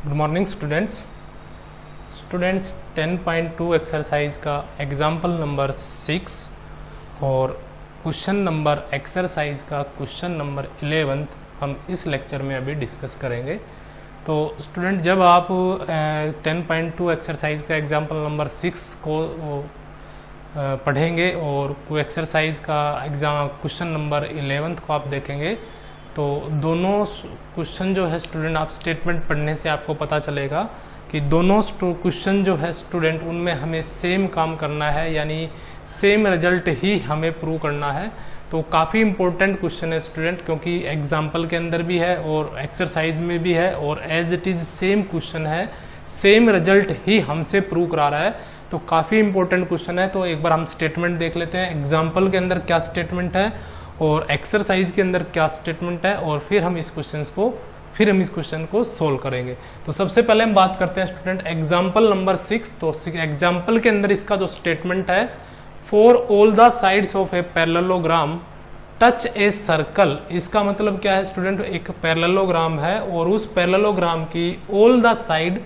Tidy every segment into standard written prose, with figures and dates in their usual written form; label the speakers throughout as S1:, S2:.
S1: Good morning students 10.2 exercise का example number 6 और question number exercise का क्वेश्चन नंबर 11 हम इस लेक्चर में अभी डिस्कस करेंगे। तो स्टूडेंट जब आप 10.2 एक्सरसाइज का एग्जाम्पल नंबर 6 को पढ़ेंगे और कोई एक्सरसाइज का क्वेश्चन नंबर 11 को आप देखेंगे तो दोनों क्वेश्चन जो है स्टूडेंट आप स्टेटमेंट पढ़ने से आपको पता चलेगा कि दोनों क्वेश्चन जो है स्टूडेंट उनमें हमें सेम काम करना है, यानी सेम रिजल्ट ही हमें प्रूव करना है। तो काफ़ी इंपॉर्टेंट क्वेश्चन है स्टूडेंट, क्योंकि एग्जाम्पल के अंदर भी है और एक्सरसाइज में भी है और as it is same question है, सेम रिजल्ट ही हमसे प्रूव करा रहा है। तो काफ़ी इंपॉर्टेंट क्वेश्चन है। तो एक बार हम स्टेटमेंट देख लेते हैं, एग्जाम्पल के अंदर क्या स्टेटमेंट है और एक्सरसाइज के अंदर क्या स्टेटमेंट है, और फिर हम इस क्वेश्चन को सोल्व करेंगे। तो सबसे पहले हम बात करते हैं स्टूडेंट एग्जाम्पल नंबर 6। तो एग्जाम्पल के अंदर इसका जो स्टेटमेंट है, for all the sides of a parallelogram touch a circle. इसका मतलब क्या है स्टूडेंट, एक पैरेललोग्राम है और उस पैरेललोग्राम की ऑल द साइड,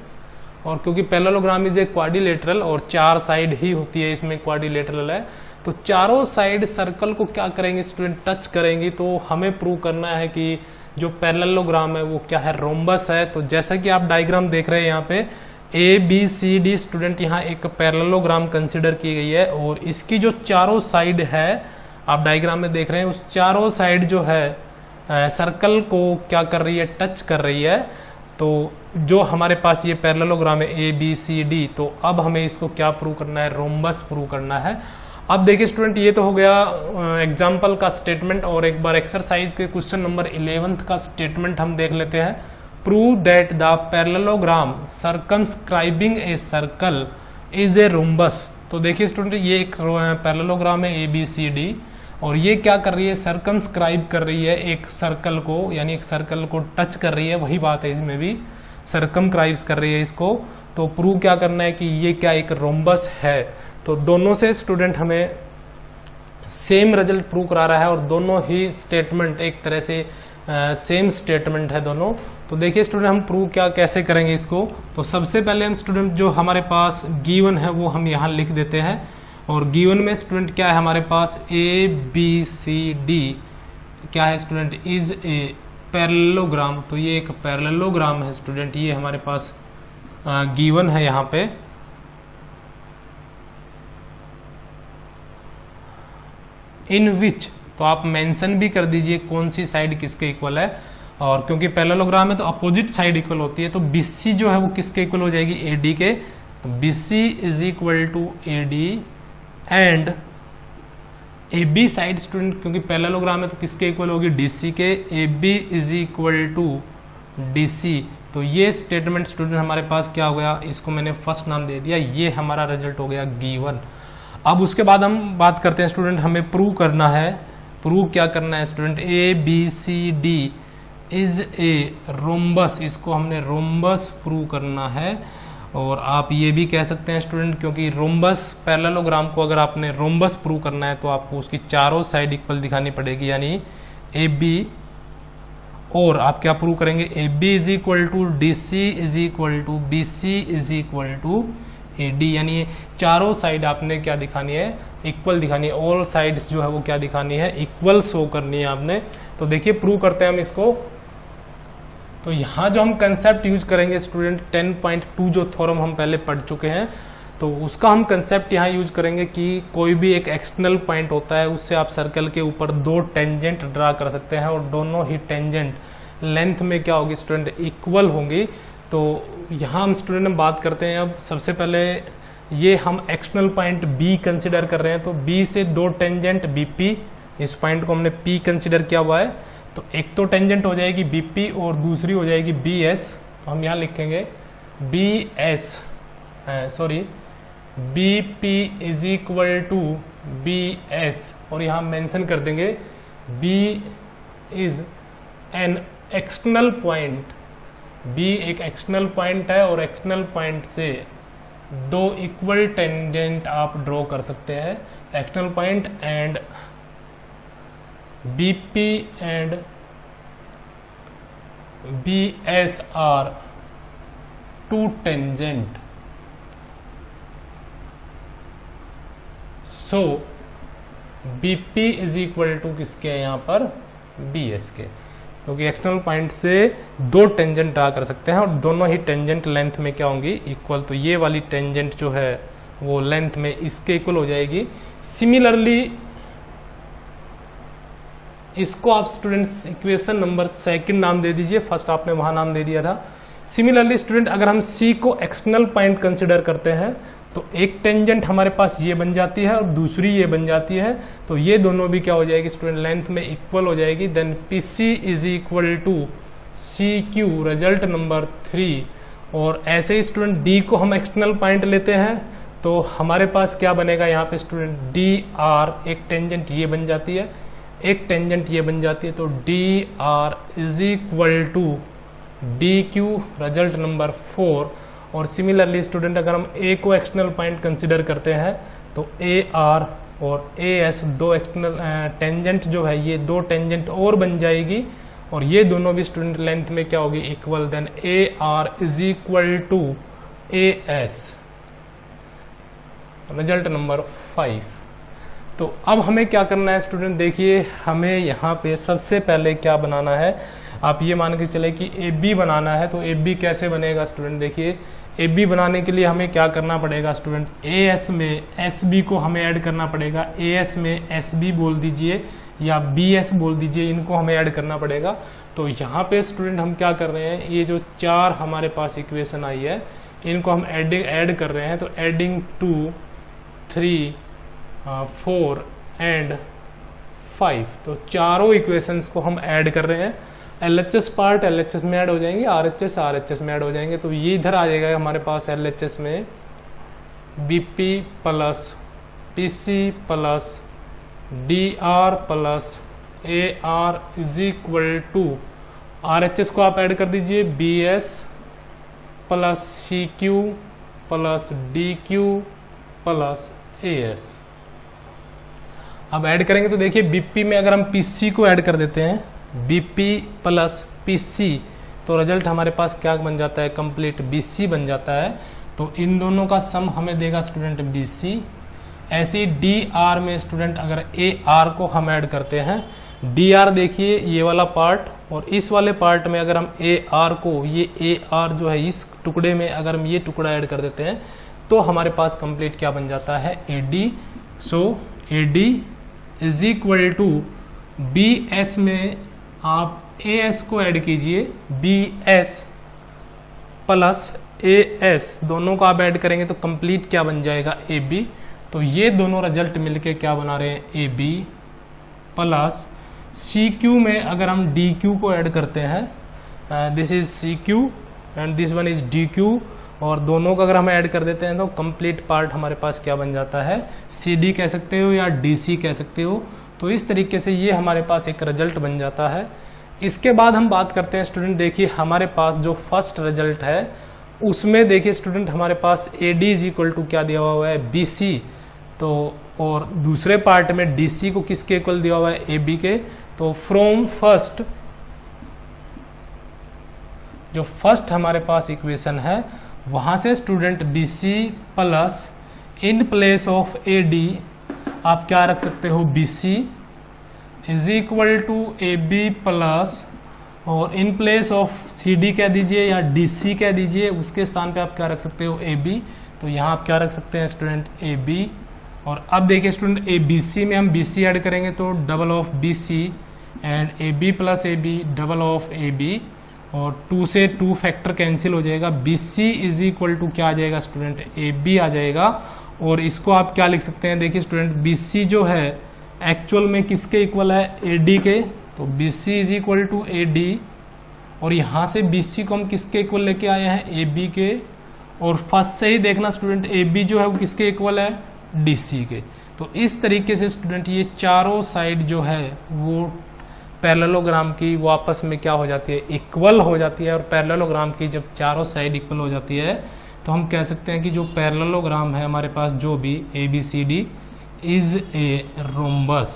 S1: और क्योंकि पैरेललोग्राम इज ए क्वाड्रिलेटरल और 4 साइड ही होती है, इसमें क्वाड्रिलेटरल है, तो चारों साइड सर्कल को क्या करेंगे स्टूडेंट, टच करेंगी। तो हमें प्रूव करना है कि जो पैरेललोग्राम है वो क्या है, रोम्बस है। तो जैसा कि आप डायग्राम देख रहे हैं यहाँ पे ABCD स्टूडेंट, यहाँ एक पैरेललोग्राम कंसिडर की गई है और इसकी जो चारों साइड है आप डायग्राम में देख रहे हैं, उस चारों साइड जो है सर्कल को क्या कर रही है, टच कर रही है। तो जो हमारे पास ये पैरेललोग्राम है ABCD, तो अब हमें इसको क्या प्रूव करना है, रोम्बस प्रूव करना है। अब देखिए स्टूडेंट, ये तो हो गया एग्जाम्पल का स्टेटमेंट, और एक बार एक्सरसाइज के क्वेश्चन नंबर 11 का स्टेटमेंट हम देख लेते हैं। Prove that the parallelogram circumscribing a circle is a rhombus. तो देखिए स्टूडेंट, ये एक पैरेललोग्राम है ABCD और ये क्या कर रही है, सर्कमस्क्राइब कर रही है एक सर्कल को, यानी एक सर्कल को टच कर रही है। वही बात है, इसमें भी सर्कमस्क्राइब्स कर रही है इसको। तो प्रूव क्या करना है कि ये क्या एक रोम्बस है। तो दोनों से स्टूडेंट हमें सेम रिजल्ट प्रूव करा रहा है और दोनों ही स्टेटमेंट एक तरह से सेम स्टेटमेंट है दोनों। तो देखिए स्टूडेंट, हम प्रूव कैसे करेंगे इसको। तो सबसे पहले हम स्टूडेंट जो हमारे पास गिवन है वो हम यहाँ लिख देते हैं, और गिवन में स्टूडेंट क्या है हमारे पास, ABCD क्या है स्टूडेंट, इज ए पैरेललोग्राम। तो ये एक पैरेललोग्राम है स्टूडेंट, ये हमारे पास गिवन है यहाँ पे। इन विच, तो आप मेंशन भी कर दीजिए कौन सी साइड किसके इक्वल है, और क्योंकि पैरेललोग्राम है तो अपोजिट साइड इक्वल होती है। तो BC जो है वो किसके इक्वल हो जाएगी, AD के। तो BC is equal to AD and AB side student, क्योंकि पैरेललोग्राम है तो किसके इक्वल होगी, DC के। AB is equal to DC। तो ये स्टेटमेंट स्टूडेंट हमारे पास क्या हो गया, इसको मैंने फर्स्ट नाम दे दिया, ये हमारा रिजल्ट हो गया गिवन। अब उसके बाद हम बात करते हैं स्टूडेंट, हमें प्रूव करना है, प्रूव क्या करना है student, ABCD is a rhombus. इसको हमने रोम्बस प्रूव करना है। और आप ये भी कह सकते हैं स्टूडेंट, क्योंकि रोम्बस पैरेललोग्राम को अगर आपने रोम्बस प्रूव करना है तो आपको उसकी चारों साइड इक्वल दिखानी पड़ेगी, यानी AB। और आप क्या प्रूव करेंगे, AB is equal to DC is equal to BC is equal to AD, यानी चारों साइड आपने क्या दिखानी है, इक्वल दिखानी है। ऑल साइड्स जो है वो क्या दिखानी है, इक्वल शो करनी है आपने। तो देखिए प्रूव करते हैं हम इसको। तो यहाँ जो हम कंसेप्ट यूज करेंगे स्टूडेंट, 10.2 जो थ्योरम हम पहले पढ़ चुके हैं, तो उसका हम कंसेप्ट यहाँ यूज करेंगे कि कोई भी एक एक्सटर्नल पॉइंट होता है, उससे आप सर्कल के ऊपर 2 टेंजेंट ड्रा कर सकते हैं और दोनों ही टेंजेंट लेंथ में क्या होगी स्टूडेंट, इक्वल होंगी। तो यहाँ हम स्टूडेंट बात करते हैं, अब सबसे पहले ये हम एक्सटर्नल पॉइंट B कंसिडर कर रहे हैं। तो B से 2 टेंजेंट BP, इस पॉइंट को हमने P कंसिडर किया हुआ है। तो एक तो टेंजेंट हो जाएगी BP और दूसरी हो जाएगी BS। तो हम यहाँ लिखेंगे BP is equal to BS, और यहाँ मेंशन कर देंगे B is an external point. B एक एक्सटर्नल पॉइंट है और एक्सटर्नल पॉइंट से 2 इक्वल टेंजेंट आप ड्रॉ कर सकते हैं, external point and BP and BS are two tangents, so BP is equal to किसके है यहाँ पर, बीएस के, क्योंकि एक्सटर्नल पॉइंट से दो टेंजेंट ड्रा कर सकते हैं और दोनों ही टेंजेंट लेंथ में क्या होंगी, इक्वल। तो ये वाली टेंजेंट जो है वो लेंथ में इसके इक्वल हो जाएगी। सिमिलरली इसको आप स्टूडेंट्स इक्वेशन नंबर सेकंड नाम दे दीजिए, फर्स्ट आपने वहां नाम दे दिया था। सिमिलरली स्टूडेंट अगर हम सी को एक्सटर्नल पॉइंट कंसिडर करते हैं तो एक टेंजेंट हमारे पास ये बन जाती है और दूसरी ये बन जाती है, तो ये दोनों भी क्या हो जाएगी स्टूडेंट, लेंथ में इक्वल हो जाएगी। Then P C is equal to C Q, result number 3। और ऐसे ही स्टूडेंट डी को हम एक्सटर्नल पॉइंट लेते हैं तो हमारे पास क्या बनेगा यहाँ पे स्टूडेंट, डी आर, एक टेंजेंट ये बन जाती है, एक टेंजेंट ये बन जाती है, तो D R is equal to D Q, result number 4। और सिमिलरली स्टूडेंट अगर हम ए को एक्सटर्नल पॉइंट कंसिडर करते हैं तो ए आर और ए एस, दो एक्सटर्नल टेंजेंट जो है ये दो टेंजेंट और बन जाएगी और ये दोनों भी स्टूडेंट लेंथ में क्या होगी, equal. Then A R is equal to A S, result number 5। तो अब हमें क्या करना है स्टूडेंट, देखिए हमें यहाँ पे सबसे पहले क्या बनाना है, आप ये मान के चले कि ए बी बनाना है। तो ए बी कैसे बनेगा स्टूडेंट, देखिए ए बी बनाने के लिए हमें क्या करना पड़ेगा स्टूडेंट, ए एस में एस बी को हमें ऐड करना पड़ेगा, ए एस में एस बी बोल दीजिए या बी एस बोल दीजिए, इनको हमें ऐड करना पड़ेगा। तो यहाँ पे स्टूडेंट हम क्या कर रहे हैं, ये जो चार हमारे पास इक्वेशन आई है इनको हम ऐड कर रहे हैं। तो एडिंग 2, 3, 4 एंड 5, तो चारों इक्वेशंस को हम ऐड कर रहे हैं। LHS पार्ट LHS में ऐड हो जाएंगे, RHS RHS में ऐड हो जाएंगे। तो ये इधर आ जाएगा हमारे पास LHS में BP plus PC plus DR plus AR is equal to, RHS को आप ऐड कर दीजिए BS plus CQ plus DQ plus AS। अब ऐड करेंगे तो देखिए BP में अगर हम PC को ऐड कर देते हैं, BP प्लस PC, तो रिजल्ट हमारे पास क्या बन जाता है, कंप्लीट BC बन जाता है। तो इन दोनों का सम हमें देगा स्टूडेंट BC। ऐसे ही DR में स्टूडेंट अगर AR को हम ऐड करते हैं, DR देखिए ये वाला पार्ट, और इस वाले पार्ट में अगर हम AR को, ये AR जो है इस टुकड़े में अगर हम ये टुकड़ा ऐड कर देते हैं तो हमारे पास कंप्लीट क्या बन जाता है, AD। So AD is equal to BS में आप AS को ऐड कीजिए, BS प्लस AS, दोनों को आप ऐड करेंगे तो कंप्लीट क्या बन जाएगा, AB। तो ये दोनों रिजल्ट मिलके क्या बना रहे हैं, AB प्लस CQ में अगर हम DQ को ऐड करते हैं, this is CQ and this one is DQ, और दोनों को अगर हम ऐड कर देते हैं तो कंप्लीट पार्ट हमारे पास क्या बन जाता है, CD कह सकते हो या DC कह सकते हो। तो इस तरीके से ये हमारे पास एक रिजल्ट बन जाता है। इसके बाद हम बात करते हैं स्टूडेंट, देखिए हमारे पास जो फर्स्ट रिजल्ट है उसमें देखिए स्टूडेंट हमारे पास AD इज इक्वल टू क्या दिया हुआ है, BC। तो और दूसरे पार्ट में DC को किसके इक्वल दिया हुआ है, AB के। तो फ्रॉम फर्स्ट, जो फर्स्ट हमारे पास इक्वेशन है वहां से student BC plus in place of AD आप क्या रख सकते हो, BC is equal to AB plus, और इन प्लेस ऑफ CD कह दीजिए या DC कह दीजिए, उसके स्थान पे आप क्या रख सकते हो, AB। तो यहाँ आप क्या रख सकते हैं स्टूडेंट, AB। और अब देखिए स्टूडेंट ABC में हम BC ऐड करेंगे तो double of BC and AB plus AB double of AB, और 2 से 2 फैक्टर कैंसिल हो जाएगा। BC इज इक्वल टू क्या आ जाएगा स्टूडेंट, AB आ जाएगा। और इसको आप क्या लिख सकते हैं, देखिए स्टूडेंट BC जो है एक्चुअल में किसके इक्वल है, AD के। तो BC is equal to AD, और यहाँ से BC को हम किसके इक्वल लेके आए हैं, AB के। और फर्स्ट से ही देखना स्टूडेंट AB जो है वो किसके इक्वल है, DC के। तो इस तरीके से स्टूडेंट ये चारों साइड जो है वो पैरेललोग्राम की वो आपस में क्या हो जाती है, इक्वल हो जाती है। और पैरेललोग्राम की जब चारों साइड इक्वल हो जाती है तो हम कह सकते हैं कि जो पैरेललोग्राम है हमारे पास जो भी ABCD इज ए रोम्बस।